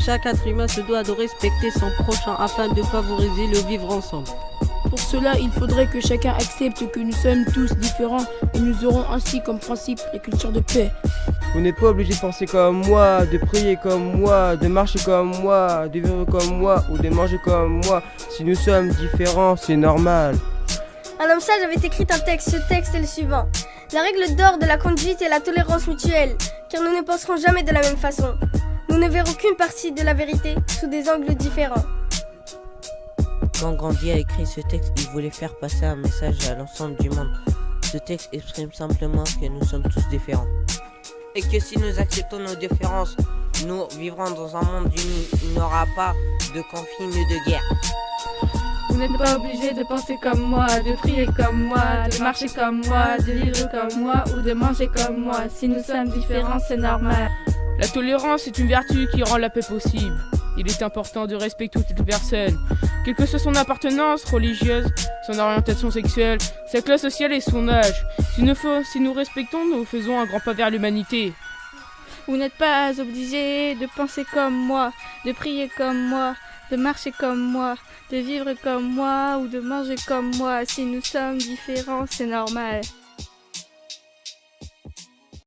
Chaque être humain se doit de respecter son prochain afin de favoriser le vivre ensemble. Pour cela, il faudrait que chacun accepte que nous sommes tous différents et nous aurons ainsi comme principe la culture de paix. Vous n'êtes pas obligé de penser comme moi, de prier comme moi, de marcher comme moi, de vivre comme moi ou de manger comme moi. Si nous sommes différents, c'est normal. Un homme sage avait écrit un texte. Ce texte est le suivant. La règle d'or de la conduite est la tolérance mutuelle, car nous ne penserons jamais de la même façon. Nous ne verrons qu'une partie de la vérité sous des angles différents. Quand Gandhi a écrit ce texte, il voulait faire passer un message à l'ensemble du monde. Ce texte exprime simplement que nous sommes tous différents. Et que si nous acceptons nos différences, nous vivrons dans un monde uni. Il n'y aura pas de conflit ni de guerre. Vous n'êtes pas obligé de penser comme moi, de prier comme moi, de marcher comme moi, de vivre comme moi ou de manger comme moi. Si nous sommes différents, c'est normal. La tolérance est une vertu qui rend la paix possible. Il est important de respecter toute personne, quelle que soit son appartenance religieuse, son orientation sexuelle, sa classe sociale et son âge. Si nous respectons, nous faisons un grand pas vers l'humanité. Vous n'êtes pas obligé de penser comme moi, de prier comme moi, de marcher comme moi, de vivre comme moi ou de manger comme moi. Si nous sommes différents, c'est normal.